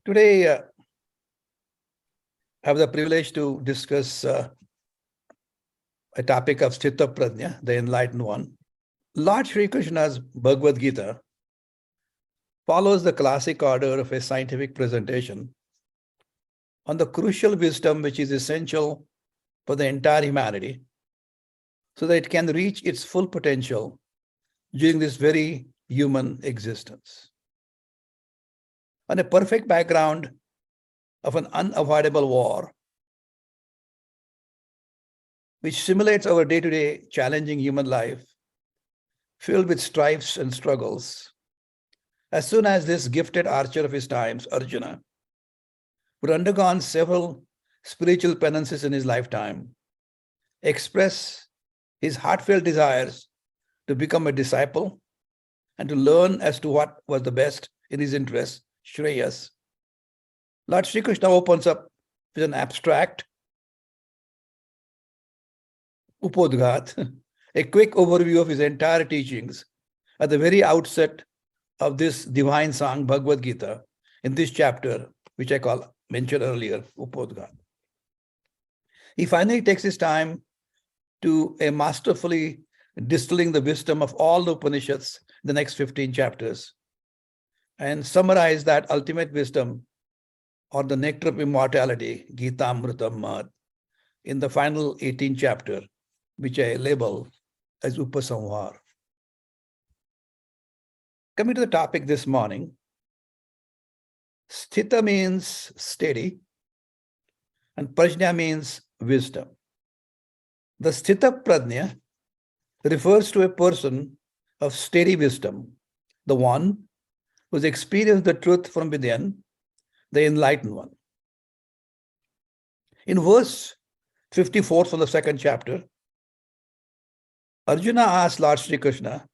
Today, I have the privilege to discuss a topic of Sthit Pragya, the enlightened one. Lord Sri Krishna's Bhagavad Gita follows the classic order of a scientific presentation on the crucial wisdom which is essential for the entire humanity so that it can reach its full potential during this very human existence. On a perfect background of an unavoidable war, which simulates our day-to-day challenging human life, filled with strifes and struggles. As soon as this gifted archer of his times, Arjuna, would undergone several spiritual penances in his lifetime, express his heartfelt desires to become a disciple and to learn as to what was the best in his interest, Shreyas, Lord Sri Krishna opens up with an abstract Upodghat, a quick overview of his entire teachings at the very outset of this divine song, Bhagavad Gita, in this chapter, which I mentioned earlier, Upodghat. He finally takes his time to masterfully distilling the wisdom of all the Upanishads in the next 15 chapters and summarize that ultimate wisdom or the nectar of immortality, Gita Amritam Mahat, in the final 18th chapter, which I label as Upasamhar. Coming to the topic this morning, Sthita means steady, and Prajna means wisdom. The Sthita Prajna refers to a person of steady wisdom, the one who's experienced the truth from within, the enlightened one. In verse 54 from the second chapter, Arjuna asked Lord Sri Krishna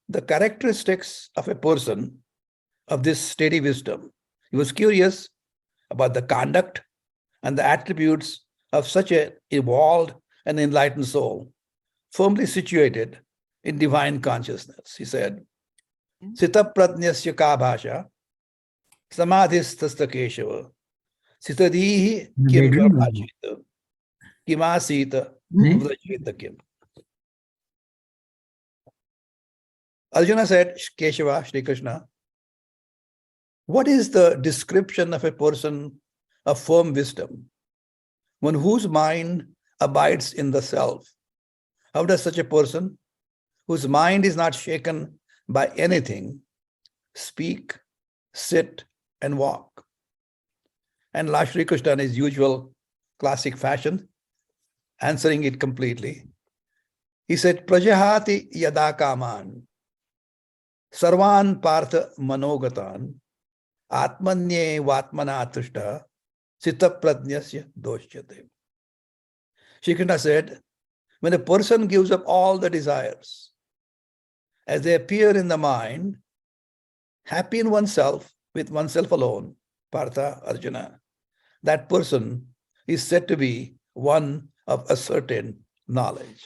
the characteristics of a person of this steady wisdom. He was curious about the conduct and the attributes of such an evolved and enlightened soul, firmly situated in divine consciousness. He said, Sthita Prajnasya ka bhasha, samadhistasta keshava, sitadihi kim prabhashita, kimasita vrajita kim. Arjuna said, Keshava, Shri Krishna, what is the description of a person of firm wisdom, one whose mind abides in the self? How does such a person, whose mind is not shaken by anything, speak, sit, and walk? And Lord Sri Krishna, in his usual classic fashion, answering it completely, he said, Prajahati yada kaman, sarvan partha manogatan, atmanye vatmana tushta, sita prajnasya dosyate. Shri Krishna said, when a person gives up all the desires as they appear in the mind, happy in oneself, with oneself alone, Partha, Arjuna, that person is said to be one of a certain knowledge.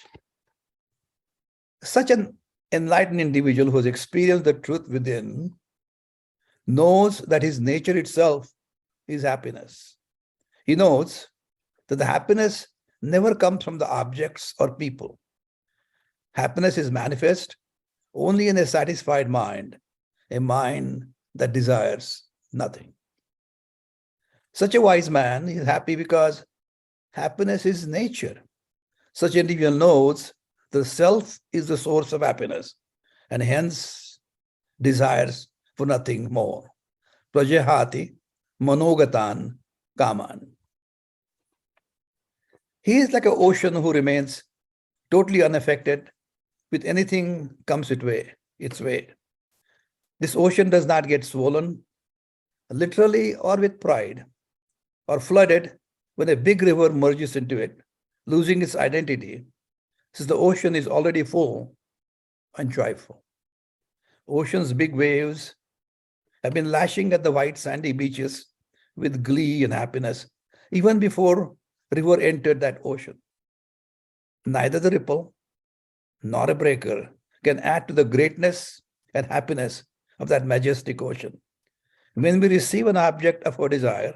Such an enlightened individual who has experienced the truth within knows that his nature itself is happiness. He knows that the happiness never comes from the objects or people. Happiness is manifest only in a satisfied mind, a mind that desires nothing. Such a wise man is happy because happiness is nature. Such an individual knows the self is the source of happiness and hence desires for nothing more. Prajahati manogatan kaman. He is like an ocean who remains totally unaffected with anything comes its way. This ocean does not get swollen, literally or with pride, or flooded when a big river merges into it, losing its identity, since the ocean is already full and joyful. Ocean's big waves have been lashing at the white sandy beaches with glee and happiness, even before the river entered that ocean. Neither the ripple nor a breaker can add to the greatness and happiness of that majestic ocean. When we receive an object of our desire,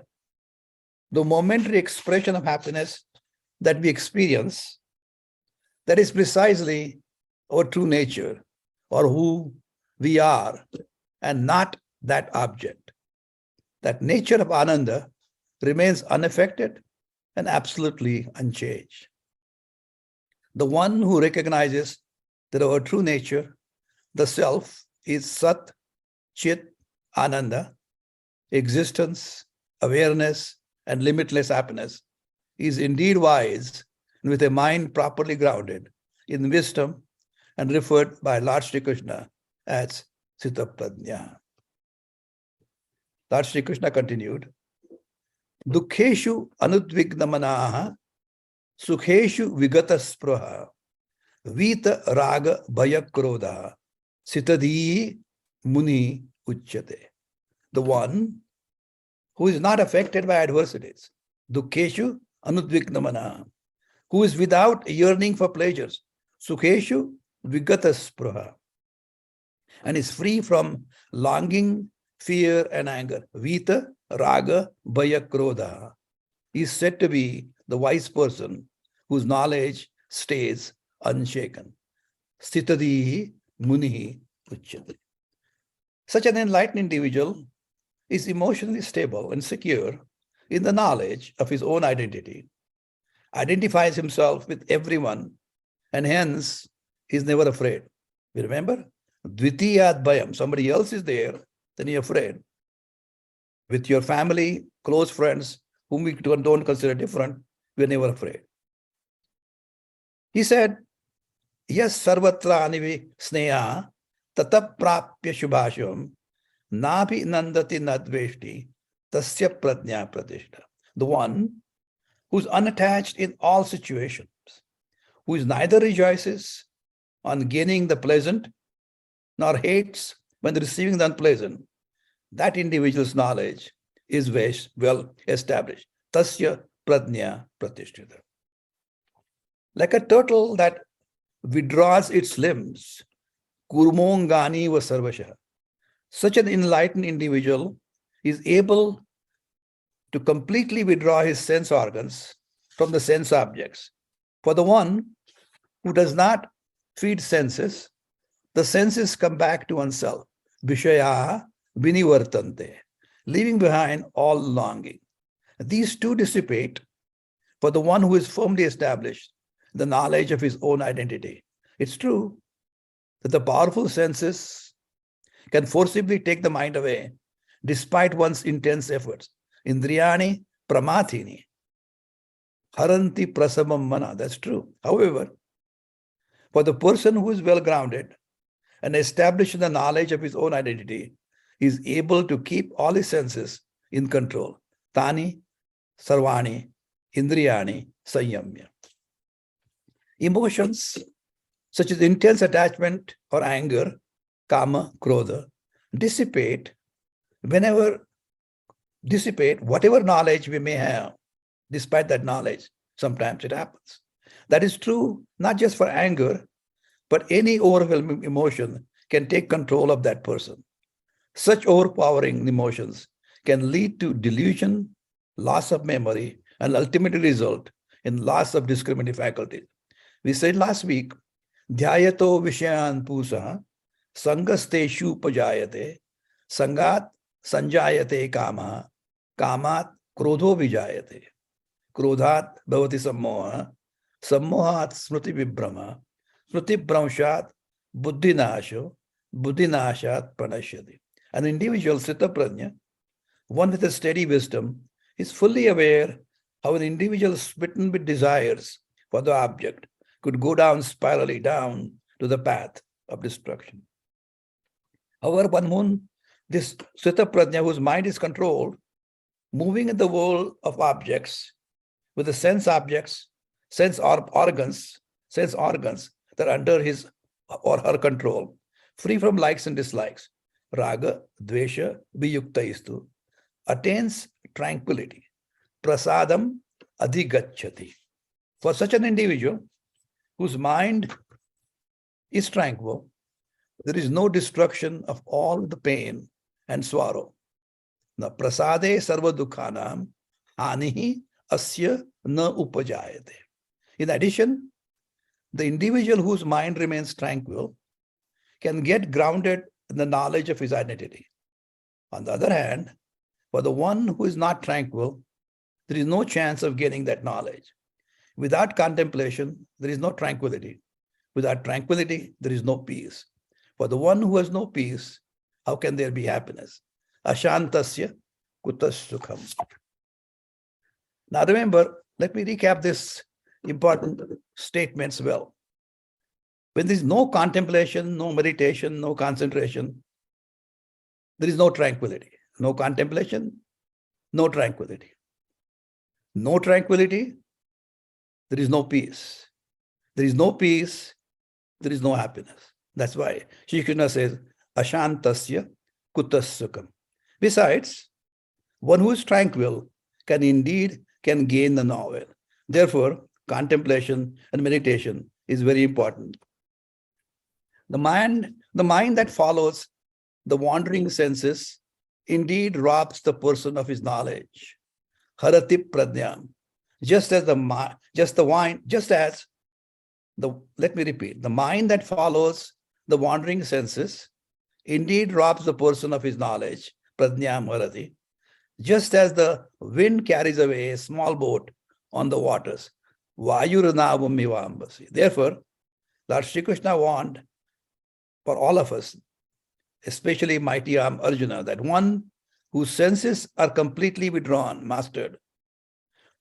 the momentary expression of happiness that we experience, that is precisely our true nature or who we are, and not that object. That nature of Ananda remains unaffected and absolutely unchanged. The one who recognizes that our true nature, the self, is Sat, Chit, Ananda, existence, awareness, and limitless happiness, is indeed wise and with a mind properly grounded in wisdom and referred by Lord Sri Krishna as Sthit Pragya. Lord Sri Krishna continued, Dukheshu anudvignamanaha, Sukheshu vigata spruha, Vita raga bhaya krodha, Sitadi muni uchyate. The one who is not affected by adversities, Dukheshu anudvignamanaha, who is without yearning for pleasures, Sukheshu vigata spruha, and is free from longing, fear, and anger. Vita, raga, bhaya, krodha is said to be the wise person whose knowledge stays unshaken. Sthitadihi munihi uchyate. Such an enlightened individual is emotionally stable and secure in the knowledge of his own identity, identifies himself with everyone, and hence is never afraid. You remember? Dvitiyat bhayam, somebody else is there, then you're afraid. With your family, close friends, whom we don't consider different, we're never afraid. He said, Yes, sarvatra anivi sneha, tata prapya shubhasham, nabi nandati nadveshti, tasya pradnya pratishta. The one who's unattached in all situations, who is neither rejoices on gaining the pleasant nor hates when receiving the unpleasant, that individual's knowledge is well established. Tasya pradnya pratishtita. Like a turtle that withdraws its limbs, kurmongani va sarvasha. Such an enlightened individual is able to completely withdraw his sense organs from the sense objects. For the one who does not feed senses, the senses come back to oneself. Vishaya vinivartante, leaving behind all longing. These two dissipate for the one who is firmly established the knowledge of his own identity. It's true that the powerful senses can forcibly take the mind away despite one's intense efforts. Indriyani pramathini, haranti prasamam mana. That's true. However, for the person who is well grounded and established in the knowledge of his own identity, he is able to keep all his senses in control. Tani, sarvani, indriyani, sanyamya. Emotions such as intense attachment or anger, kama, krodha, dissipate whatever knowledge we may have. Despite that knowledge, sometimes it happens. That is true not just for anger, but any overwhelming emotion can take control of that person. Such overpowering emotions can lead to delusion, loss of memory, and ultimately result in loss of discriminative faculties. We said last week, dhyayato vishayan pusa, sangasteshu pajayate, sangat sanjayate kama, kamat krodho vijayate, krodhat bhavati sammoha, sammohat smriti vibhrama, smriti bhramshat buddhinasho, buddhinashat pranashyati. An individual Sthita Pragya, one with a steady wisdom, is fully aware how an individual smitten with desires for the object could go down spirally down to the path of destruction. However, one whom this Sthita Pragya, whose mind is controlled, moving in the world of objects with the sense objects, organs that are under his or her control, free from likes and dislikes, raga, dvesha, viyuktaistu, attains tranquility, prasadam adhigacchati. For such an individual whose mind is tranquil, there is no destruction of all the pain and sorrow. Na prasade sarva dukhanam hanihi asya na upajayate. In addition, the individual whose mind remains tranquil can get grounded in the knowledge of his identity. On the other hand, for the one who is not tranquil, there is no chance of getting that knowledge. Without contemplation, there is no tranquility. Without tranquility, there is no peace. For the one who has no peace, how can there be happiness? Ashantasya kutas sukham. Now remember, let me recap this important statements well. When there is no contemplation, no meditation, no concentration, there is no tranquility. No contemplation, no tranquility. No tranquility, there is no peace. There is no peace, there is no happiness. That's why Shri Krishna says, Ashantasya kutas sukham. Besides, one who is tranquil can gain the knowledge. Therefore, contemplation and meditation is very important. The mind that follows the wandering senses indeed robs the person of his knowledge. Harati pradnyam. Let me repeat, the mind that follows the wandering senses indeed robs the person of his knowledge, pradnyam harati, just as the wind carries away a small boat on the waters. Vayuranavam mivambasi. Therefore, Lord Shri Krishna warned for all of us, especially mighty Arjuna, that one whose senses are completely withdrawn, mastered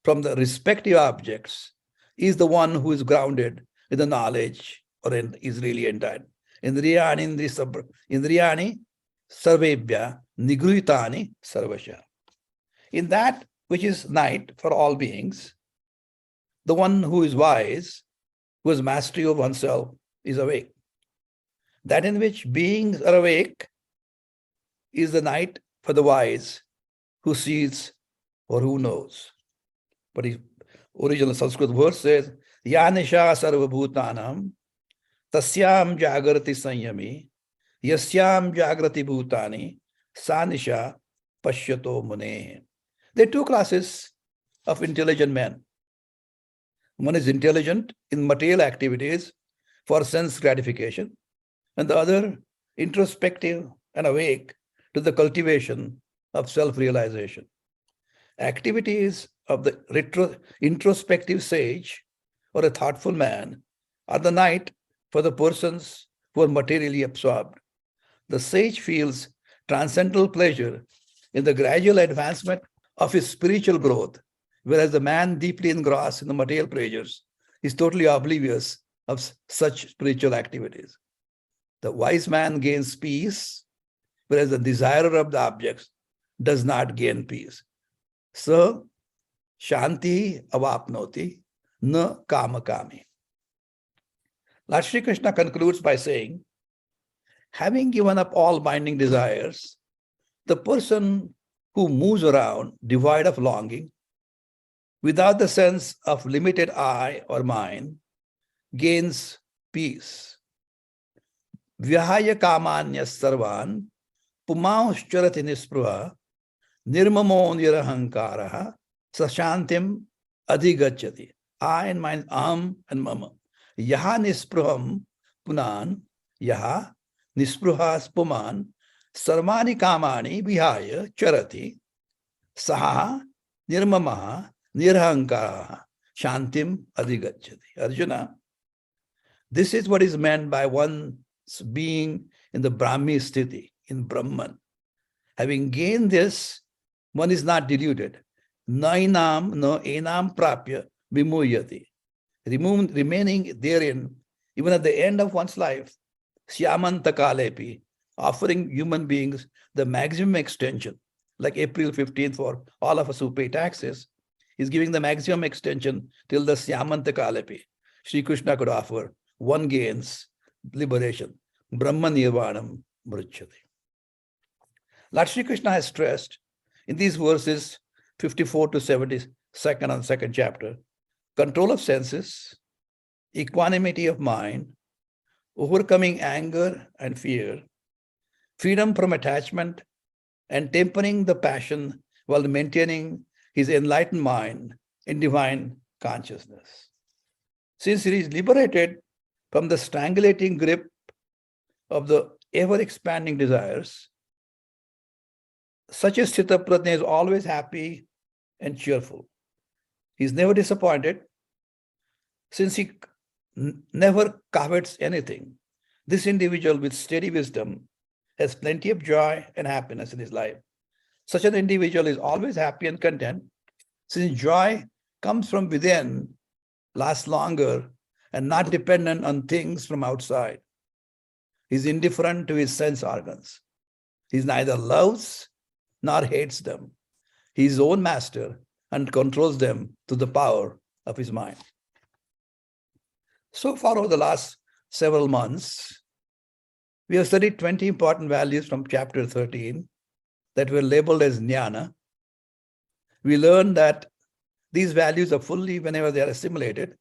from the respective objects, is the one who is grounded in the knowledge or is really entered. Indriyani sarvebhya nigruhitani sarvasha. In that which is night for all beings, the one who is wise, who has mastery of oneself, is awake. That in which beings are awake is the night for the wise who sees or who knows. But his original Sanskrit verse says, Yanisha sarvabhutanam tasyam jagrati sanyami yasyam jagrati bhutani sanisha pashyato mune. There are two classes of intelligent men. One is intelligent in material activities for sense gratification, and the other introspective and awake to the cultivation of self-realization. Activities of the introspective sage or a thoughtful man are the night for the persons who are materially absorbed. The sage feels transcendental pleasure in the gradual advancement of his spiritual growth, whereas the man deeply engrossed in the material pleasures is totally oblivious of such spiritual activities. The wise man gains peace, whereas the desirer of the objects does not gain peace. So, shanti avapnoti na kamakami. Lord Shri Krishna concludes by saying, having given up all binding desires, the person who moves around devoid of longing, without the sense of limited I or mine, gains peace. Vyahaya kamanya sarvan pumaunscharati nispruha nirmamo nirahankaraha sashantim adhigacchati. I and mine, and mama. Yaha nispruham punan, yaha nispruhas puman sarvani kamani vihaya charati saha nirmamaha nirahankaraha shantim adhigacchati. Arjuna, this is what is meant by one's being in the Brahmi sthiti, in Brahman. Having gained this, one is not deluded. Nainam no enam prapya vimuyati. Remaining therein, even at the end of one's life, syamanta kalepi, offering human beings the maximum extension, like April 15th for all of us who pay taxes, is giving the maximum extension till the syamanta kalepi. Sri Krishna could offer, one gains liberation. Brahma nirvanam mruchyate. Lord Sri Krishna has stressed in these verses 54 to 72nd and second chapter, control of senses, equanimity of mind, overcoming anger and fear, freedom from attachment and tempering the passion while maintaining his enlightened mind in divine consciousness. Since he is liberated from the strangulating grip of the ever-expanding desires, such a Sthita Prajna is always happy and cheerful. He is never disappointed since he never covets anything. This individual with steady wisdom has plenty of joy and happiness in his life. Such an individual is always happy and content, since joy comes from within, lasts longer, and not dependent on things from outside. He is indifferent to his sense organs. He neither loves nor hates them. He is his own master and controls them through the power of his mind. So far, over the last several months, we have studied 20 important values from chapter 13 that were labeled as jnana. We learned that these values are fully, whenever they are assimilated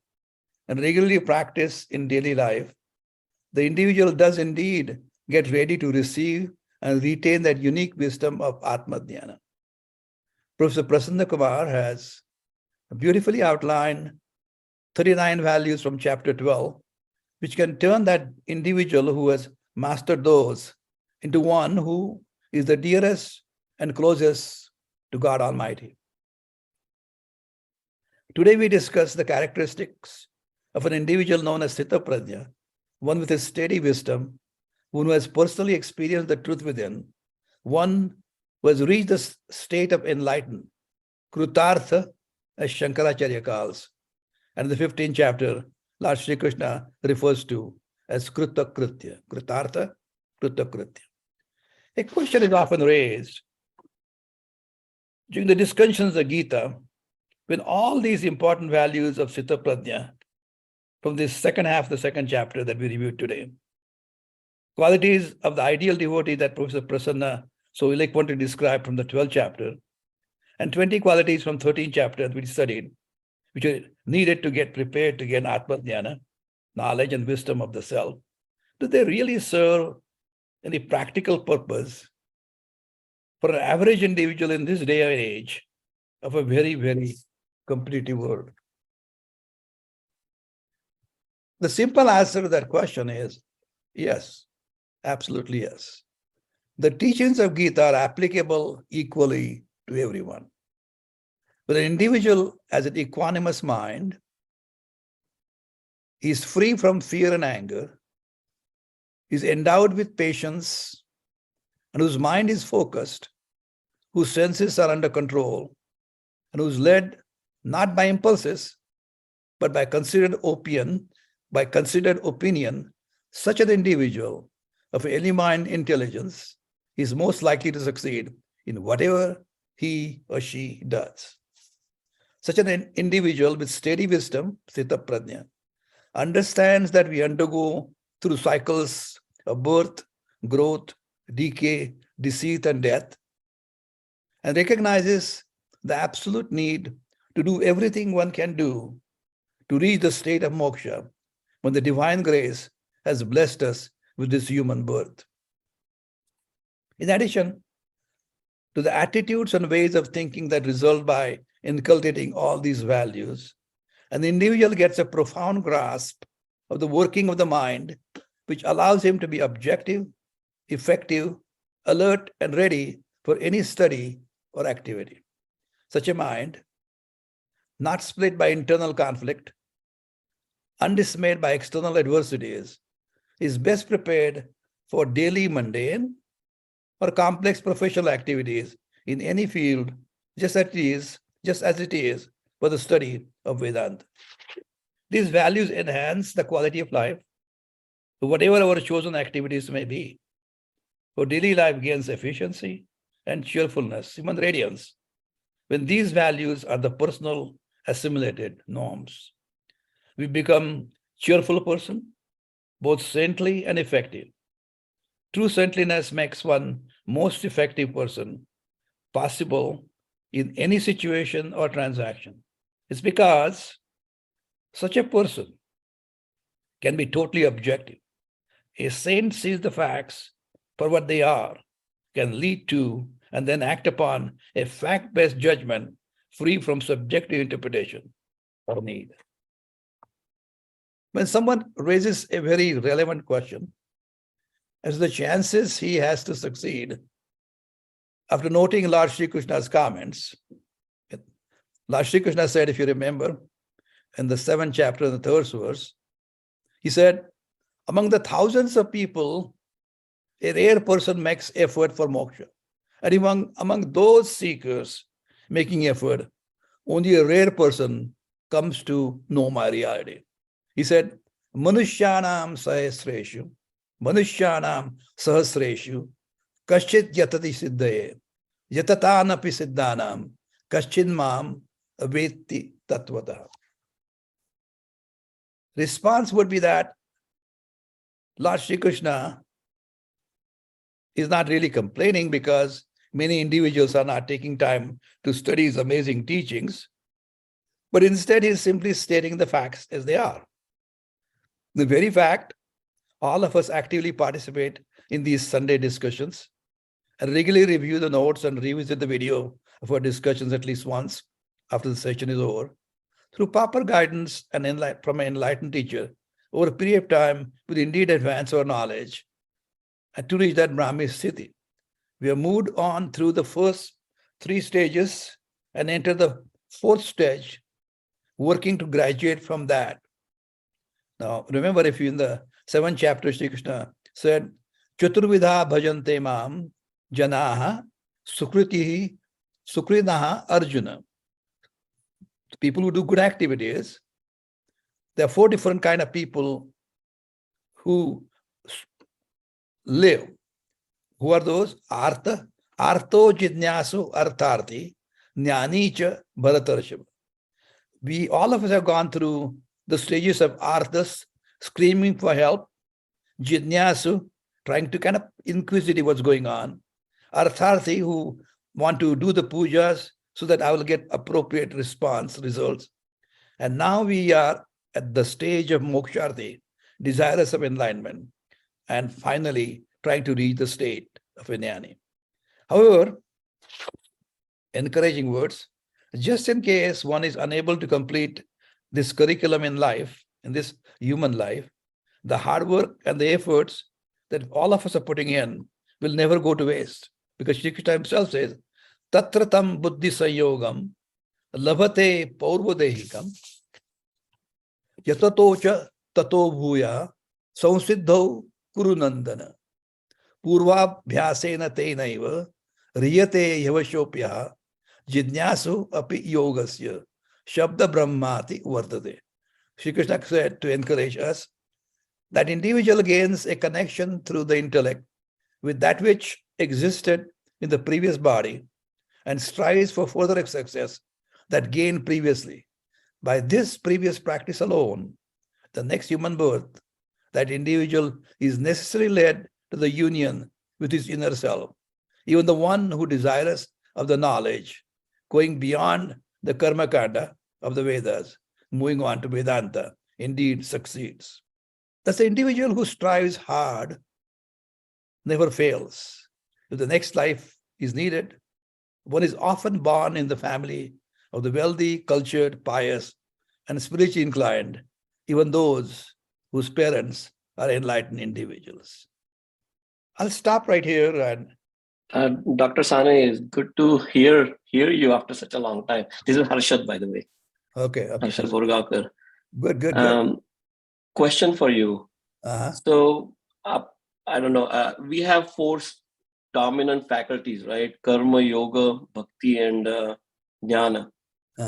and regularly practiced in daily life, the individual does indeed get ready to receive and retain that unique wisdom of Atma Jnana. Professor Prasanna Kumar has beautifully outlined 39 values from chapter 12, which can turn that individual who has mastered those into one who is the dearest and closest to God Almighty. Today we discuss the characteristics of an individual known as Sthita Pragya, one with a steady wisdom, one who has personally experienced the truth within, one who has reached the state of enlightened, Krutartha, as Shankaracharya calls. And in the 15th chapter, Lord Sri Krishna refers to as Krutakritya, Krutartha, Krutakritya. A question is often raised during the discussions of Gita, when all these important values of Sthita Prajna from this second half of the second chapter that we reviewed today, qualities of the ideal devotee that Professor Prasanna so eloquently described from the 12th chapter, and 20 qualities from 13th chapter that we studied, which are needed to get prepared to gain Atma Jnana, knowledge and wisdom of the self, do they really serve any practical purpose for an average individual in this day and age of a very, very competitive world? The simple answer to that question is yes, absolutely yes. The teachings of Gita are applicable equally to everyone. But an individual has an equanimous mind, is free from fear and anger, is endowed with patience, and whose mind is focused, whose senses are under control, and who's led not by impulses, but by considered opinion, such an individual of any mind intelligence is most likely to succeed in whatever he or she does. Such an individual with steady wisdom, Sthita Prajna, understands that we undergo through cycles of birth, growth, decay, deceit, and death, and recognizes the absolute need to do everything one can do to reach the state of moksha when the divine grace has blessed us with this human birth. In addition to the attitudes and ways of thinking that result by inculcating all these values, and the individual gets a profound grasp of the working of the mind, which allows him to be objective, effective, alert, and ready for any study or activity. Such a mind, not split by internal conflict, undismayed by external adversities, is best prepared for daily mundane or complex professional activities in any field, just as it is for the study of Vedanta. These values enhance the quality of life, whatever our chosen activities may be. For daily life gains efficiency and cheerfulness, even radiance, when these values are the personal assimilated norms. We become cheerful person, both saintly and effective. True saintliness makes one most effective person possible in any situation or transaction. It's because such a person can be totally objective. A saint sees the facts for what they are, can lead to and then act upon a fact-based judgment free from subjective interpretation or need. When someone raises a very relevant question, as the chances he has to succeed, after noting Lord Sri Krishna's comments, Lord Sri Krishna said, if you remember, in the 7th chapter, the 3rd verse, he said, among the thousands of people, a rare person makes effort for moksha. And among those seekers making effort, only a rare person comes to know my reality. He said, Manushyanam sahasreshu, Manushyanam sahasreshu, kaschit yatati siddhaye, yatatanapi siddhanam, kaschin mam aveti tattvata. Response would be that Lord Sri Krishna is not really complaining because many individuals are not taking time to study his amazing teachings, but instead he's simply stating the facts as they are. The very fact, all of us actively participate in these Sunday discussions and regularly review the notes and revisit the video of our discussions at least once after the session is over. Through proper guidance and from an enlightened teacher, over a period of time, will indeed advance our knowledge and to reach that Brahmi Sthiti. We have moved on through the first 3 stages and enter the 4th stage, working to graduate from that. Now, remember, if you in the 7th chapter, Sri Krishna said, Chaturvidha bhajante mam janaha sukritihi sukrinaha arjuna. People who do good activities, there are 4 different kind of people who live. Who are those? Artho jidnyasu artharthi, jnani cha bharatarshava. We, all of us have gone through the stages of arthas, screaming for help, jidnyasu, trying to kind of inquisitive what's going on, artharthi, who want to do the pujas so that I will get appropriate results. And now we are at the stage of moksharthi, desirous of enlightenment, and finally trying to reach the state of a jnani. However, encouraging words, just in case one is unable to complete this curriculum in life, in this human life, the hard work and the efforts that all of us are putting in will never go to waste. Because Shri Krishna himself says, Tatratam buddhi sayogam labhate paurvodehikam yatatocha tato bhuya samsiddhau kurunandana purvabhyasena tenaiva riyate yavashopya jidnyasu api yogasya shabda brahmati vartate. Shri Krishna said to encourage us that individual gains a connection through the intellect with that which existed in the previous body and strives for further success that gained previously. By this previous practice alone, the next human birth, that individual is necessarily led to the union with his inner self. Even the one who desires of the knowledge, going beyond the karma kanda of the Vedas, moving on to Vedanta, indeed succeeds. Thus, the individual who strives hard never fails. If the next life is needed, one is often born in the family of the wealthy, cultured, pious, and spiritually inclined, even those whose parents are enlightened individuals. I'll stop right here. And Dr. Sane, is good to hear you after such a long time. This is Harshad, by the way. Okay. Harshad Borgaonkar. Good. Question for you. So, I don't know. We have 4 dominant faculties, right? Karma, yoga, bhakti, and jnana.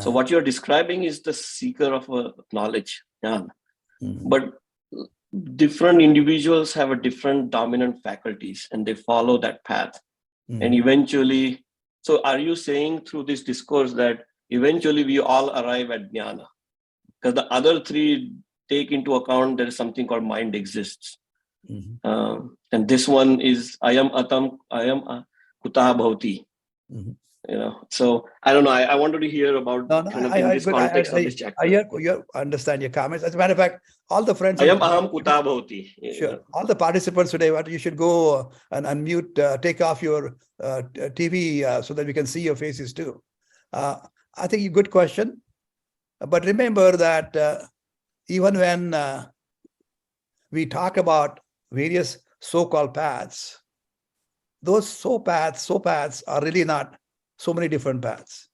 So what you're describing is the seeker of knowledge, jnana. But different individuals have a different dominant faculties and they follow that path. And eventually, so are you saying through this discourse that eventually we all arrive at jnana? Because the other 3 take into account there is something called mind exists. And this one is I am kutah bhavati. So I don't know. I wanted to hear about this context of this chapter. I understand your comments. As a matter of fact, all the friends. Sure. All the participants today, you should go and unmute, take off your TV so that we can see your faces too. I think a good question. But remember that even when we talk about various so-called paths, those so paths are really not so many different paths.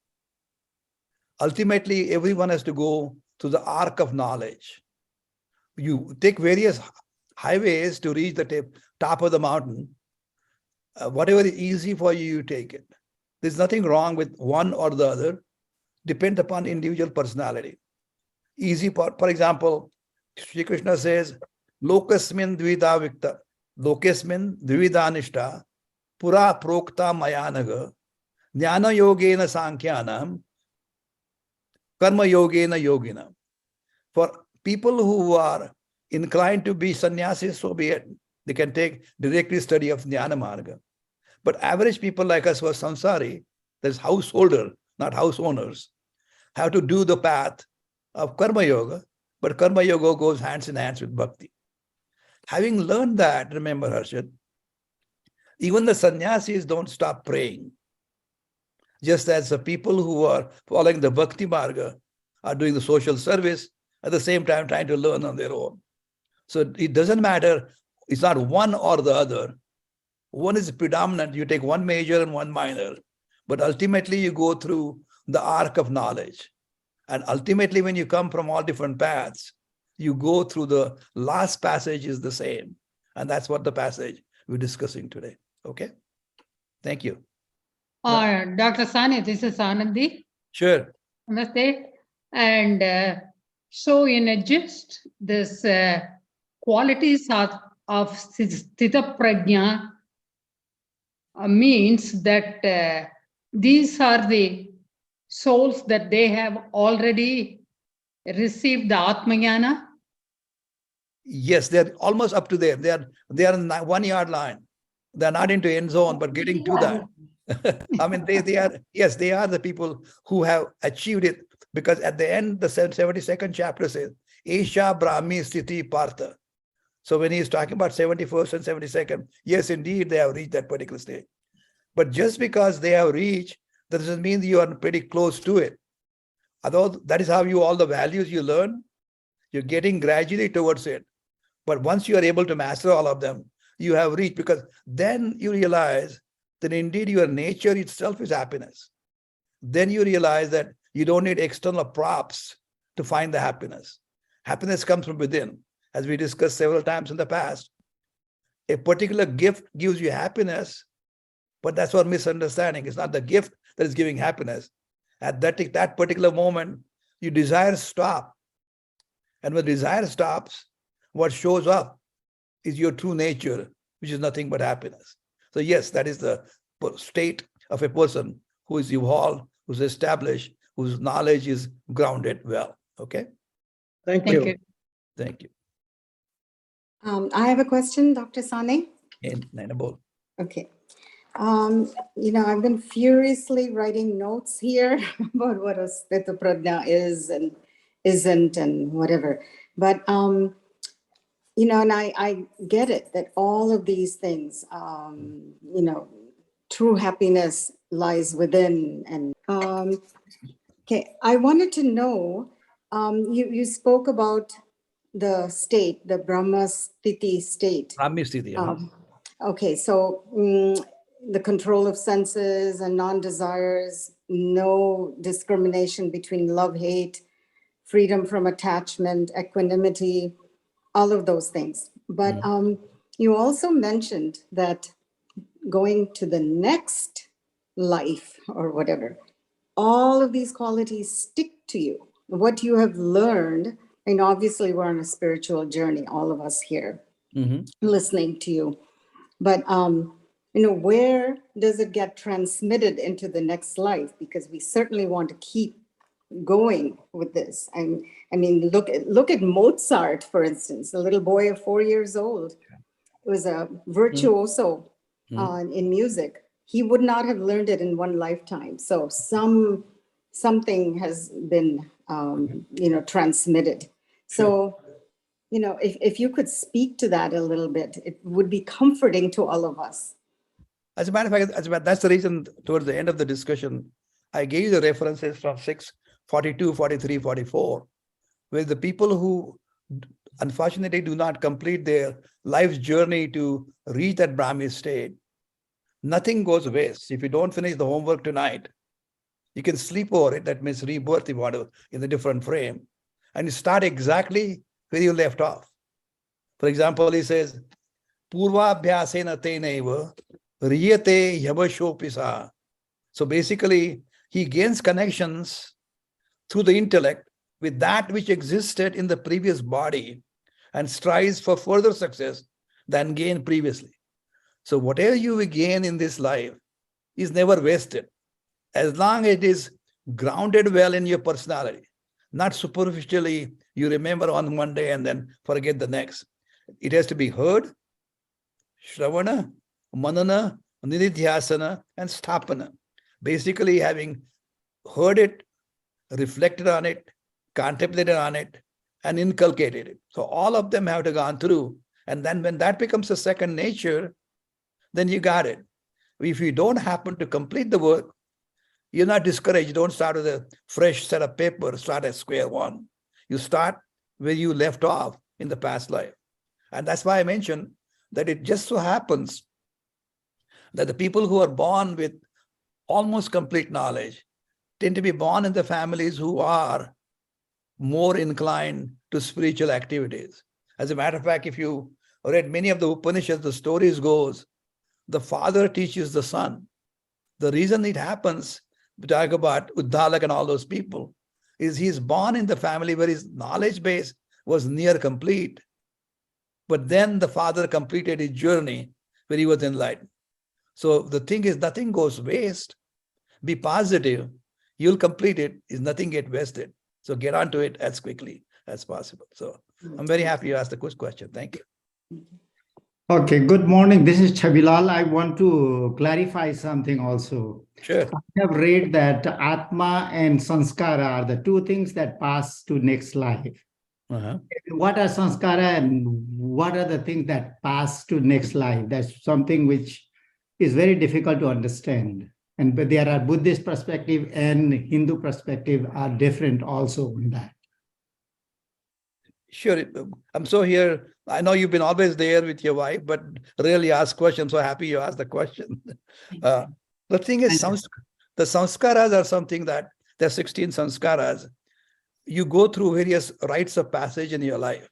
Ultimately, everyone has to go to the arc of knowledge. You take various highways to reach the top of the mountain. Whatever is easy for you, you take it. There's nothing wrong with one or the other. Depends upon individual personality. Easy, for example, Sri Krishna says, Lokasmin dvida vikta, Lokasmin dvida nishta, Pura prokta mayanaga, Jnana yogena sankhyanam, Karma yogena yogina. For people who are inclined to be sannyasis, so be it. They can take directly study of Jnana Marga. But average people like us who are samsari, there's householder, not house owners, have to do the path of Karma Yoga, but Karma Yoga goes hands in hands with Bhakti. Having learned that, remember, Harshad, even the sannyasis don't stop praying. Just as the people who are following the Bhakti Marga are doing the social service, at the same time trying to learn on their own. So it doesn't matter, it's not one or the other. One is predominant, you take one major and one minor, but ultimately you go through the arc of knowledge. And ultimately, when you come from all different paths, you go through the last passage is the same. And that's what the passage we're discussing today. Okay? Thank you. Dr. Sane, this is Anandi. Sure. Namaste. And so in a gist, this qualities of Sthit Pragya means that these are the souls that they have already received the Atmajnana? Yes, they're almost up to there. They are in the 1 yard line. They're not into end zone, but getting to that. I mean, they are, yes, they are the people who have achieved it, because at the end, the 72nd chapter says, Esha Brahmi Sthiti Partha. So when he's talking about 71st and 72nd, yes, indeed, they have reached that particular stage. But just because they have reached, that doesn't mean you are pretty close to it. Although that is how all the values you learn, you're getting gradually towards it. But once you are able to master all of them, you have reached, because then you realize that indeed your nature itself is happiness. Then you realize that you don't need external props to find the happiness. Happiness comes from within. As we discussed several times in the past, a particular gift gives you happiness, but that's what misunderstanding. It's not the gift that is giving happiness. At that particular moment, your desires stop. And when desire stops, what shows up is your true nature, which is nothing but happiness. So yes, that is the state of a person who is evolved, who's established, whose knowledge is grounded well. Okay? Thank you. Thank you. I have a question, Dr. Sane. Okay. I've been furiously writing notes here about what a Sthit Pragya is and isn't and whatever. But, and I get it that all of these things, true happiness lies within. And okay, I wanted to know, you spoke about the state, the Brahma Sthiti state. Brahmi Sthiti. Okay, so the control of senses and non-desires, no discrimination between love, hate, freedom from attachment, equanimity, all of those things. But you also mentioned that going to the next life or whatever, all of these qualities stick to you. What you have learned, and obviously we're on a spiritual journey, all of us here, listening to you. But, where does it get transmitted into the next life? Because we certainly want to keep going with this. I mean, look at Mozart, for instance, a little boy of 4 years old. It was a virtuoso in music. he would not have learned it in one lifetime. So something has been, transmitted. So, if you could speak to that a little bit, it would be comforting to all of us. As a matter of fact, that's the reason towards the end of the discussion, I gave you the references from 642, 43, 44, where the people who unfortunately do not complete their life's journey to reach that Brahmi state, nothing goes waste. If you don't finish the homework tonight, you can sleep over it. That means rebirth, if you want to, in a different frame. And you start exactly where you left off. For example, he says, Purvabhyasena tenaiva riyate yavashopisa. So basically, he gains connections through the intellect with that which existed in the previous body and strives for further success than gained previously. So whatever you gain in this life is never wasted, as long as it is grounded well in your personality, not superficially you remember on one day and then forget the next. It has to be heard, Shravana, Manana, Nididhyasana, and Sthapana. Basically, having heard it, reflected on it, contemplated on it, and inculcated it. So all of them have to gone through. And then when that becomes a second nature, then you got it. If you don't happen to complete the work, you're not discouraged. You don't start with a fresh set of paper, start at square one. You start where you left off in the past life. And that's why I mentioned that it just so happens that the people who are born with almost complete knowledge tend to be born in the families who are more inclined to spiritual activities. As a matter of fact, if you read many of the Upanishads, the stories goes, the father teaches the son. The reason it happens, we talk about Uddalak and all those people, is he's born in the family where his knowledge base was near complete. But then the father completed his journey where he was enlightened. So the thing is, nothing goes waste. Be positive. You'll complete it. Is nothing get wasted. So get onto it as quickly as possible. So I'm very happy you asked the good question. Thank you. Okay, good morning. This is Chabilal. I want to clarify something also. Sure. I have read that Atma and Sanskara are the two things that pass to next life. What are Sanskara and what are the things that pass to next life? That's something which is very difficult to understand. But there are Buddhist perspective and Hindu perspective are different also in that. Sure. I'm so here. I know you've been always there with your wife, but really ask questions. So happy you asked the question. The thing is, the sanskaras are something that there are 16 sanskaras. You go through various rites of passage in your life.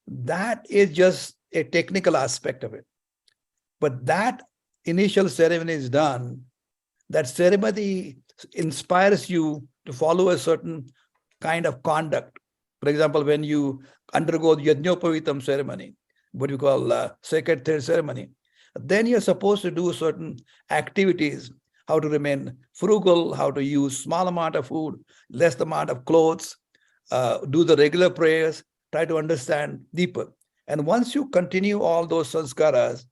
That is just a technical aspect of it. But that initial ceremony is done. That ceremony inspires you to follow a certain kind of conduct. For example, when you undergo the Yajnopavitam ceremony, what you call sacred third ceremony, then you're supposed to do certain activities, how to remain frugal, how to use small amount of food, less amount of clothes, do the regular prayers, try to understand deeper. And once you continue all those sanskaras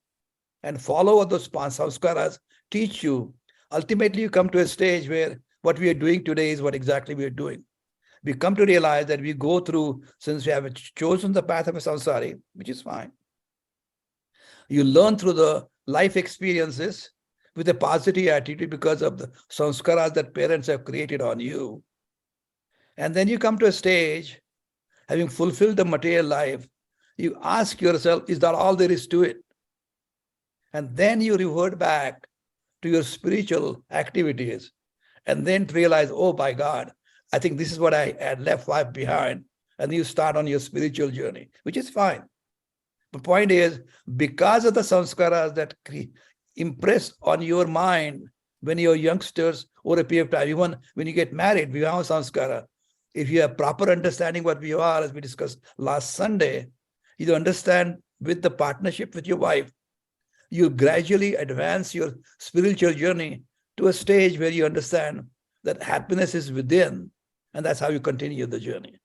and follow what those sanskaras teach you, ultimately you come to a stage where what we are doing today is what exactly we are doing. We come to realize that we go through, since we have chosen the path of a samsari, which is fine. You learn through the life experiences with a positive attitude because of the sanskaras that parents have created on you. And then you come to a stage, having fulfilled the material life, you ask yourself, is that all there is to it? And then you revert back to your spiritual activities and then realize, oh, by God, I think this is what I had left life behind. And you start on your spiritual journey, which is fine. The point is, because of the sanskaras that impress on your mind when you're youngsters or a period of time, even when you get married, we have sanskara. If you have proper understanding what we are, as we discussed last Sunday, you understand with the partnership with your wife, you gradually advance your spiritual journey to a stage where you understand that happiness is within, and that's how you continue the journey.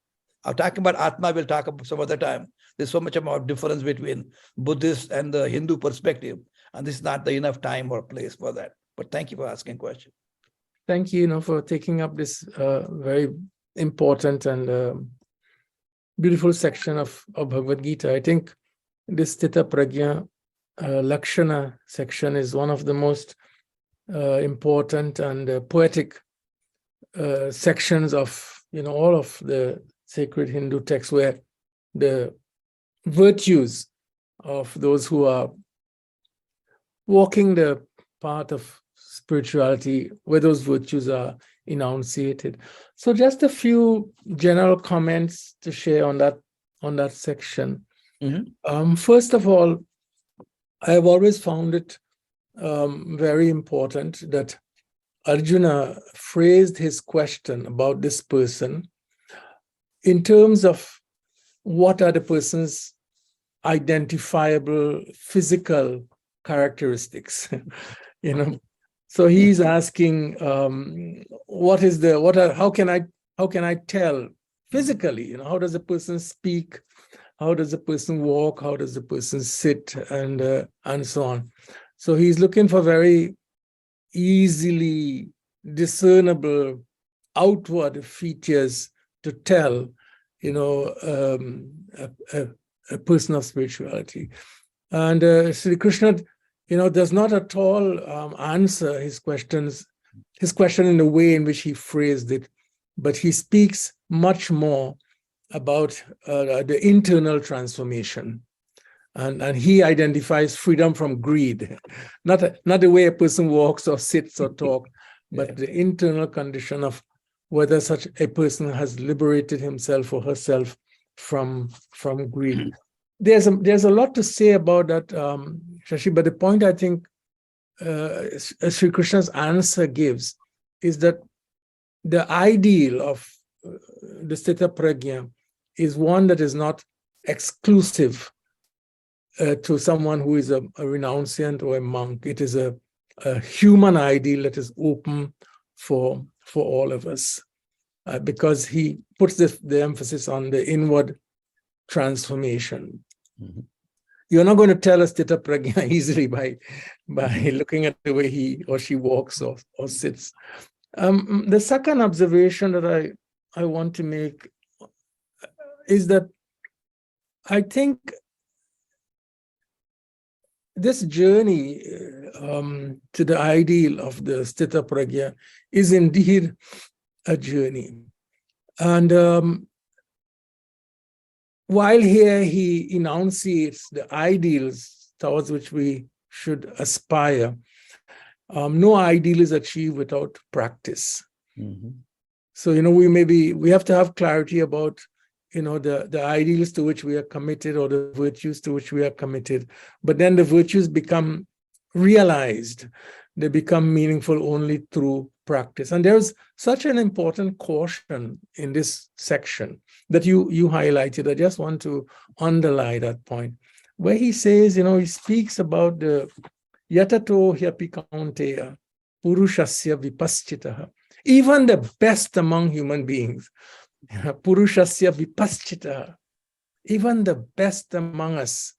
I'm talking about Atma, we'll talk about some other time. There's so much about difference between Buddhist and the Hindu perspective. And this is not the enough time or place for that. But thank you for asking question. Thank you, for taking up this very important and beautiful section of Bhagavad Gita. I think this Sthita Pragya Lakshana section is one of the most important and poetic sections of all of the sacred Hindu texts, where the virtues of those who are walking the path of spirituality, where those virtues are enunciated. So just a few general comments to share on that section. First of all, I have always found it very important that Arjuna phrased his question about this person in terms of what are the person's identifiable physical characteristics. So he's asking, how can I tell physically? How does a person speak? How does a person walk? How does a person sit? And so on. So he's looking for very easily discernible outward features to tell, a person of spirituality. And Sri Krishna, does not at all answer his question in the way in which he phrased it, but he speaks much more about the internal transformation. And he identifies freedom from greed, not the way a person walks or sits or talks, but the internal condition of whether such a person has liberated himself or herself from greed. There's a lot to say about that, Shashi, but the point I think Sri Krishna's answer gives is that the ideal of the Sthita Pragya is one that is not exclusive to someone who is a renunciant or a monk. It is a human ideal that is open for all of us, because he puts the emphasis on the inward transformation. You're not going to tell a Sthita Pragya easily by looking at the way he or she walks or sits. The second observation that I want to make is that I think this journey to the ideal of the Sthita Pragya is indeed a journey. And while here he enunciates the ideals towards which we should aspire, no ideal is achieved without practice. So, we have to have clarity about, the ideals to which we are committed or the virtues to which we are committed. But then the virtues become realized. They become meaningful only through practice. And there's such an important caution in this section that you highlighted. I just want to underline that point, where he says, he speaks about the yatato hyapi kaunteya purushasya vipaschitaha. Even the best among human beings, purushasya vipaschitaha, even the best among us,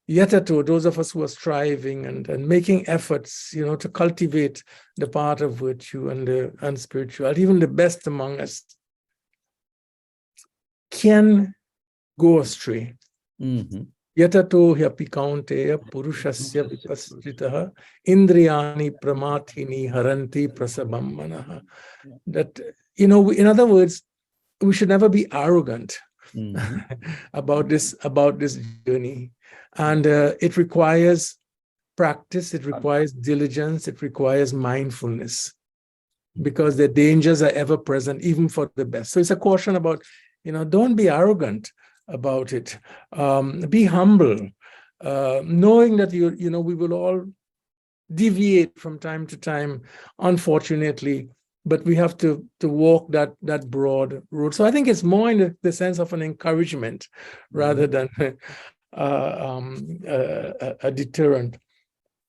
yatato, those of us who are striving and making efforts, to cultivate the path of virtue and spirituality, even the best among us can go astray. Yatato hyapi kaunteya purushasya vipaschitaha indriyani pramathini haranti prasabam manaha. That, in other words, we should never be arrogant about this journey. And it requires practice, it requires diligence, it requires mindfulness, because the dangers are ever present, even for the best. So it's a caution about, don't be arrogant about it. Be humble, knowing that we will all deviate from time to time, unfortunately, but we have to walk that broad road. So I think it's more in the sense of an encouragement rather than a deterrent.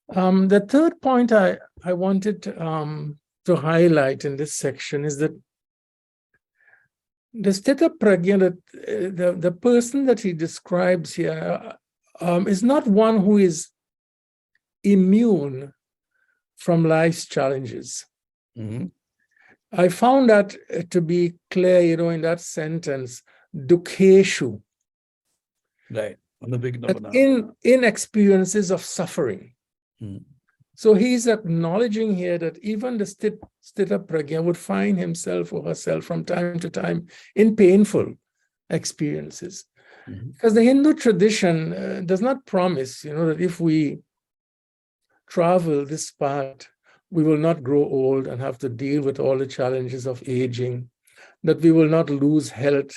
The third point I wanted to highlight in this section is that the Sthita Pragya, that the person that he describes here is not one who is immune from life's challenges. Mhm. I found that to be clear, in that sentence, dukheshu, Right. On the big number that now. in experiences of suffering. Mhm. So he's acknowledging here that even the Sthita Pragya would find himself or herself from time to time in painful experiences. Mhm. Because the Hindu tradition does not promise, that if we travel this path, we will not grow old and have to deal with all the challenges of aging, that we will not lose health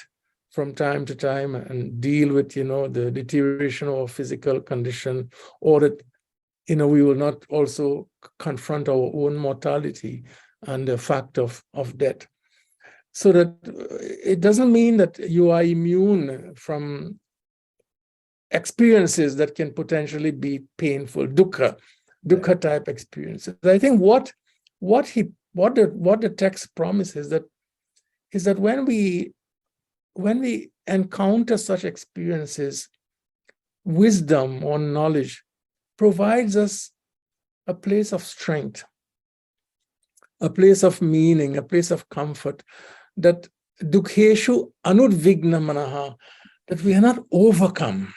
from time to time and deal with, the deterioration of physical condition, or that, we will not also confront our own mortality and the fact of death. So that it doesn't mean that you are immune from experiences that can potentially be painful, dukkha type experiences. I think what the text promises is that when we encounter such experiences, wisdom or knowledge provides us a place of strength, a place of meaning, a place of comfort, that dukheshu anudvigna manaha, that we are not overcome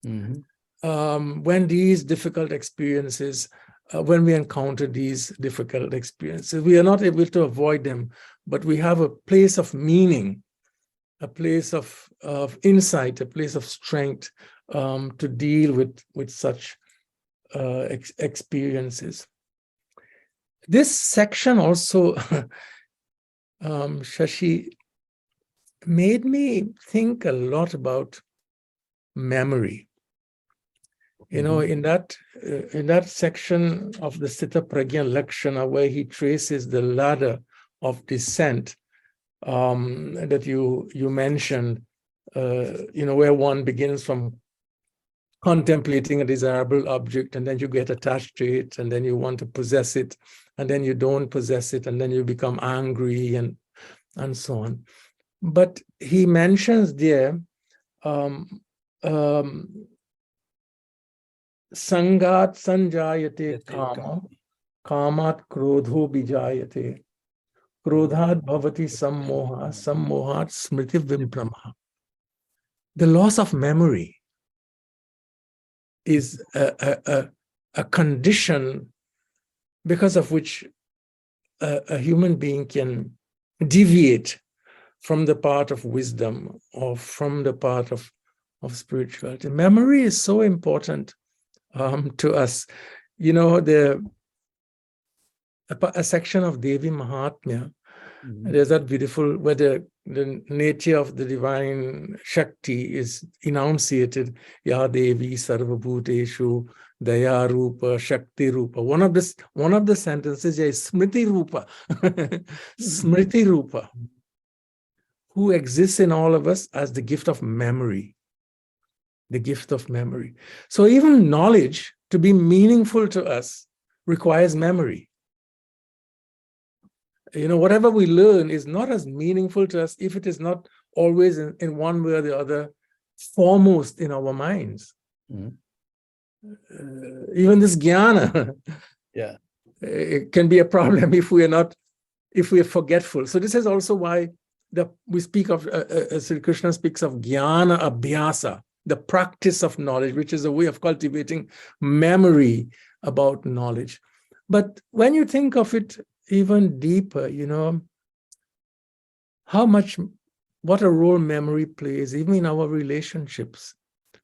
when these difficult experiences, when we encounter these difficult experiences. We are not able to avoid them, but we have a place of meaning, a place of insight, a place of strength to deal with such experiences. This section also, Shashi, made me think a lot about memory. In that section of the Sthita Pragya Lakshana, where he traces the ladder of descent that you mentioned, where one begins from contemplating a desirable object, and then you get attached to it, and then you want to possess it, and then you don't possess it, and then you become angry and so on. But he mentions there Sangat sanjayate kama, kamat krodho bijayate, krodhat bhavati sammoha, sammohat smriti vimprama. The loss of memory is a condition because of which a human being can deviate from the path of wisdom or from the path of spirituality. Memory is so important to us. A section of Devi Mahatmya, there's that beautiful, where the nature of the divine Shakti is enunciated, Ya Devi Sarvabhuteshu Daya Rupa Shakti Rupa. One of the sentences is Smriti Rupa. Smriti Rupa, who exists in all of us as the gift of memory. The gift of memory. So even knowledge, to be meaningful to us, requires memory. Whatever we learn is not as meaningful to us if it is not always in one way or the other foremost in our minds. Even this jnana, it can be a problem if we are forgetful. So this is also why we speak of, Sri Krishna speaks of jnana abhyasa, the practice of knowledge, which is a way of cultivating memory about knowledge. But when you think of it even deeper, what a role memory plays, even in our relationships,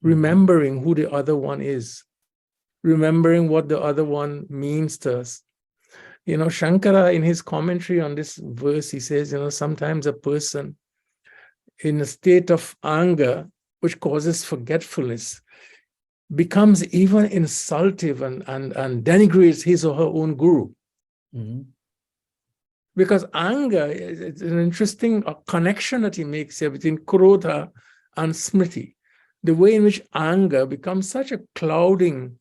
remembering who the other one is, remembering what the other one means to us. Shankara, in his commentary on this verse, he says, sometimes a person in a state of anger, which causes forgetfulness, becomes even insultive and denigrates his or her own guru. Because anger is an interesting connection that he makes here between krodha and smriti. The way in which anger becomes such a clouding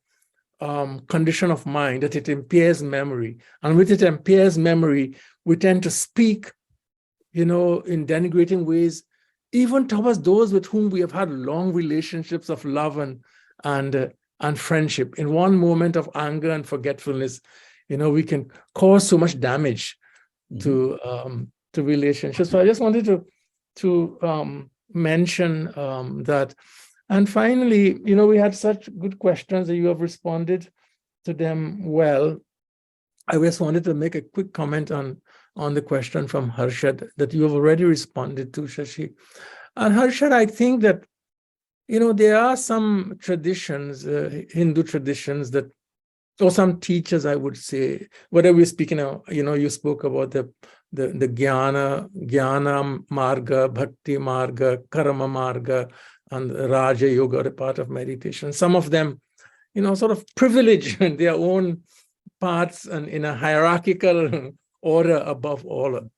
condition of mind that it impairs memory. And with it impairs memory, we tend to speak, in denigrating ways, even towards those with whom we have had long relationships of love and and friendship. In one moment of anger and forgetfulness, we can cause so much damage to relationships. So I just wanted to mention that. And finally, we had such good questions that you have responded to them well. I just wanted to make a quick comment on the question from Harshad that you have already responded to, Shashi. And Harshad, I think that, there are some traditions, Hindu traditions or some teachers, I would say, whether we're speaking of, you spoke about the jnana marga, bhakti marga, karma marga, and Raja Yoga are a part of meditation. Some of them, sort of privilege their own parts and in a hierarchical order above all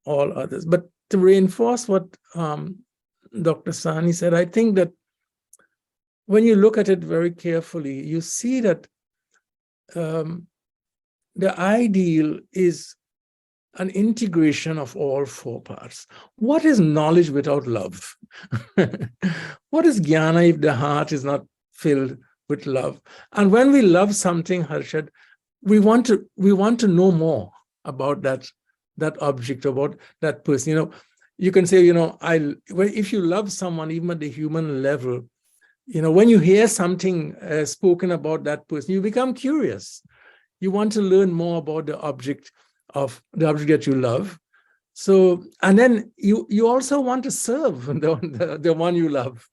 others. But to reinforce what Dr. Sane said, I think that when you look at it very carefully, you see that the ideal is an integration of all four parts. What is knowledge without love? What is jnana if the heart is not filled with love? And when we love something, Harshad, we want to know more about that object, about that person. You can say, if you love someone, even at the human level, when you hear something spoken about that person, you become curious. You want to learn more about the object that you love. So, and then you also want to serve the one you love.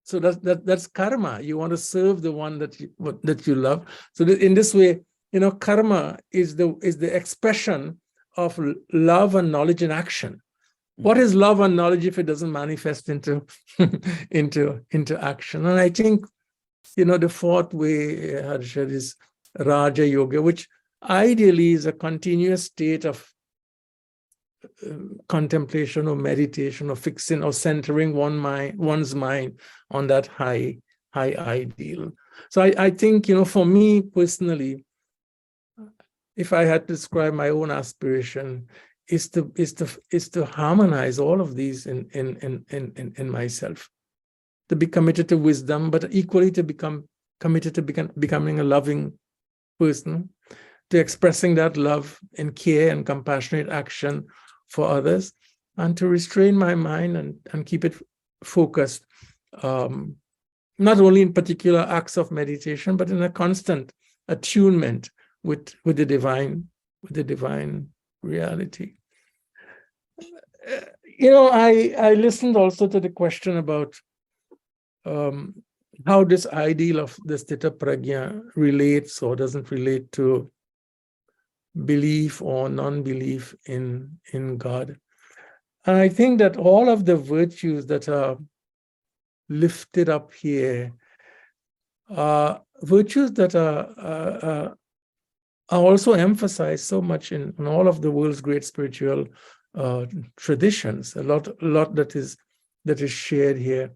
So that's karma. You want to serve the one that you love. So in this way, karma is the expression of love and knowledge in action. What is love and knowledge if it doesn't manifest into action? And I think, the fourth way, Harshad, is Raja Yoga, which ideally is a continuous state of contemplation or meditation or fixing or centering one's mind on that high ideal. So I think, for me personally, if I had to describe my own aspiration, is to harmonize all of these in myself, to be committed to wisdom, but equally to become committed to becoming a loving person, to expressing that love in care and compassionate action for others, and to restrain my mind and keep it focused, not only in particular acts of meditation, but in a constant attunement with the divine reality. I listened also to the question about how this ideal of the Sthita Pragya relates or doesn't relate to belief or non-belief in God. And I think that all of the virtues that are lifted up here are virtues that are also emphasized so much in all of the world's great spiritual traditions. A lot that is shared here.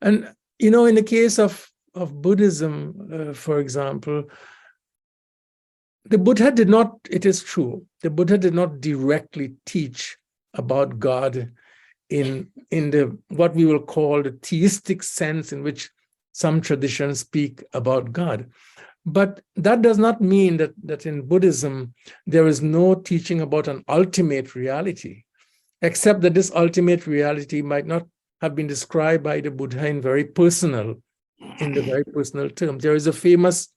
And in the case of Buddhism, for example, the Buddha did not, it is true, the Buddha did not directly teach about God in the what we will call the theistic sense in which some traditions speak about God. But that does not mean that in Buddhism there is no teaching about an ultimate reality, except that this ultimate reality might not have been described by the Buddha in the very personal terms. There is a famous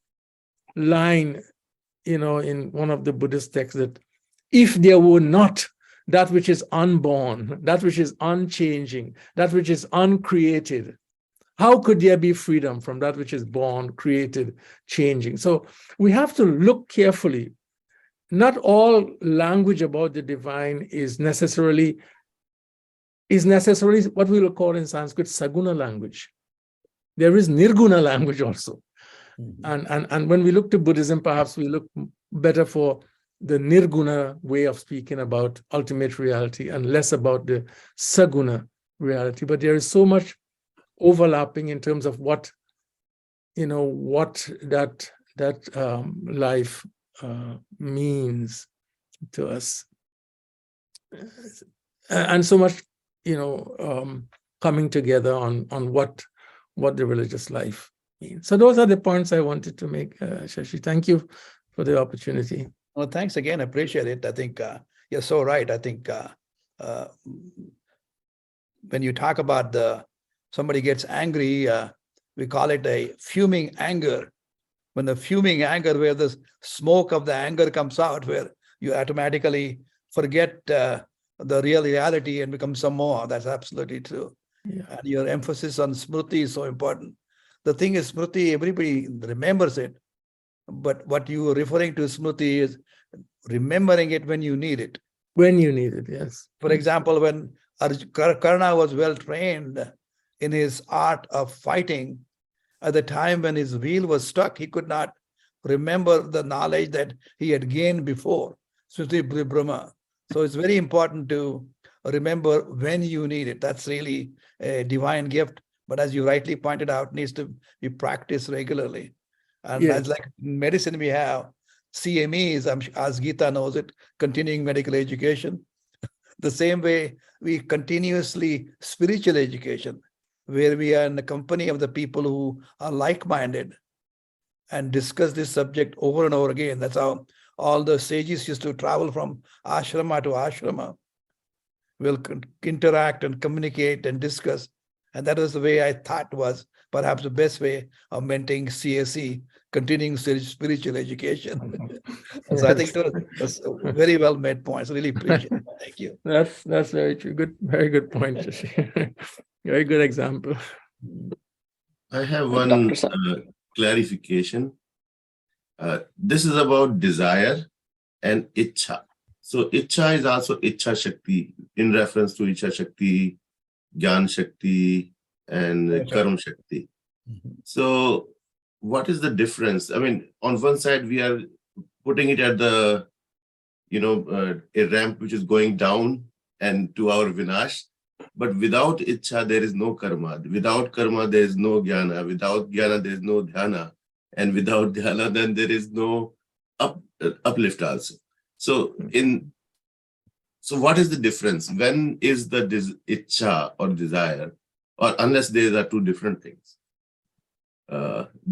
line, in one of the Buddhist texts, that if there were not that which is unborn, that which is unchanging, that which is uncreated, how could there be freedom from that which is born, created, changing? So we have to look carefully. Not all language about the divine is necessarily what we will call in Sanskrit saguna language. There is nirguna language also. And when we look to Buddhism, perhaps we look better for the nirguna way of speaking about ultimate reality and less about the saguna reality. But there is so much overlapping in terms of what that life means to us, and so much coming together on what the religious life mean. So those are the points I wanted to make, Shashi. Thank you for the opportunity. Well, thanks again. I appreciate it. I think you're so right. I think when you talk about somebody gets angry, we call it a fuming anger. When the fuming anger, where the smoke of the anger comes out, where you automatically forget the real reality and become some more. That's absolutely true. Yeah. And your emphasis on smriti is so important. The thing is, smriti, everybody remembers it. But what you are referring to, smriti, is remembering it when you need it. When you need it, yes. For example, when Karna was well trained in his art of fighting, at the time when his wheel was stuck, he could not remember the knowledge that he had gained before. Smriti Brahma. So it's very important to remember when you need it. That's really a divine gift. But as you rightly pointed out, needs to be practiced regularly. And Yes. as like medicine, we have CMEs, as Gita knows it, continuing medical education. The same way we continuously spiritual education, where we are in the company of the people who are like-minded and discuss this subject over and over again. That's how all the sages used to travel from ashrama to ashrama. We'll interact and communicate and discuss. And that was the way I thought was perhaps the best way of maintaining CSE, continuing spiritual education. So I think it was a very well made points. Really appreciate it. Thank you. That's very true. Good, very good point, Shashi. Very good example. I have one clarification. This is about desire and Ichha. So Ichha is also Ichha Shakti in reference to Ichha Shakti, Gyan Shakti, and Karma Shakti. So what is the difference? I mean, on one side, we are putting it at the, a ramp which is going down and to our Vinash. But without Ichha, there is no karma. Without karma, there is no jnana. Without jnana, there is no dhyana. And without dhyana, then there is no uplift also. So what is the difference? When is the Ichha or desire, or unless these are two different things,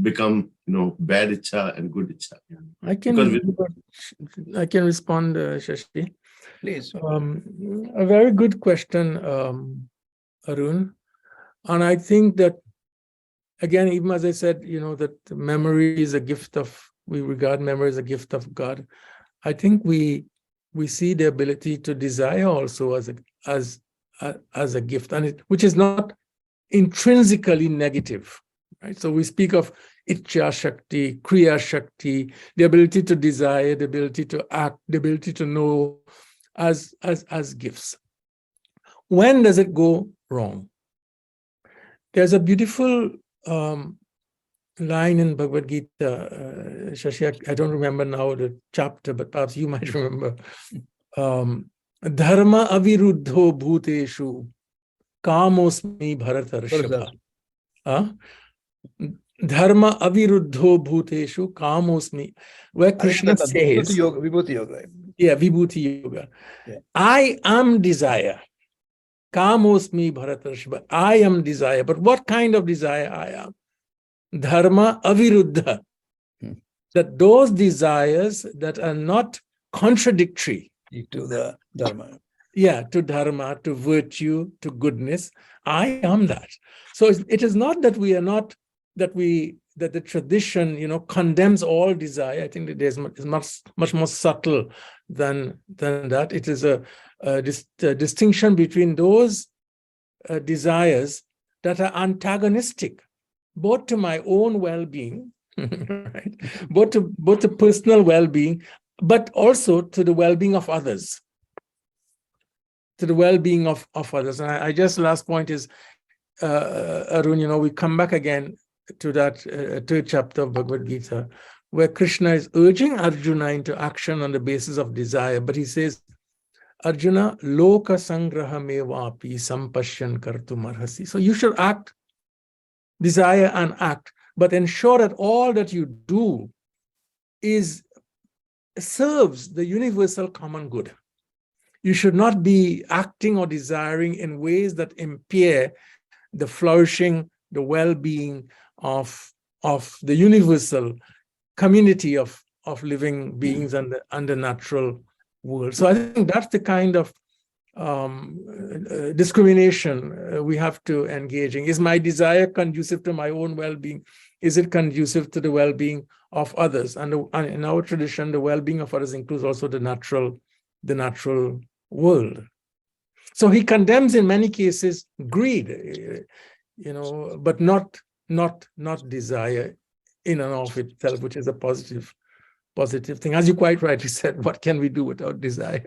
become bad Ichha and good Ichha? I can respond, Shashi. Please. A very good question, Arun. And I think that, again, even as I said, that memory is a gift we regard memory as a gift of God. I think we see the ability to desire also as a gift, and which is not intrinsically negative, right? So we speak of Ichcha Shakti, Kriya Shakti, the ability to desire, the ability to act, the ability to know, as gifts. When does it go wrong? There's a beautiful line in Bhagavad Gita, Shashi, I don't remember now the chapter, but perhaps you might remember. Dharma aviruddho bhuteshu kamosmi bharatarshava. Dharma aviruddho bhuteshu kamosmi. Where Krishna says... Vibhuti Yoga, right? Yeah, Vibhuti Yoga. Yeah. I am desire. Kamosmi bharatarshava. I am desire. But what kind of desire I am? Dharma aviruddha. That those desires that are not contradictory to the Dharma. Yeah, to Dharma, to virtue, to goodness. I am that. So it is not that we are not, that the tradition, condemns all desire. I think that it's much more subtle than that. It is a distinction between those desires that are antagonistic, both to my own well-being, right? Both to personal well-being, but also to the well-being of others. To the well-being of others. And I just, last point is, Arun, we come back again to that third chapter of Bhagavad Gita, where Krishna is urging Arjuna into action on the basis of desire. But he says, Arjuna, loka sangraha mevapi sampashyan kartum arhasi. So you should act, desire and act, but ensure that all that you do serves the universal common good. You should not be acting or desiring in ways that impair the flourishing, the well-being of the universal community of living beings and the natural world. So I think that's the kind of discrimination we have to engage in. Is my desire conducive to my own well-being? Is it conducive to the well-being of others? And in our tradition, the well-being of others includes also the natural world. So he condemns in many cases greed, but not desire in and of itself, which is a positive thing. As you quite rightly said, what can we do without desire?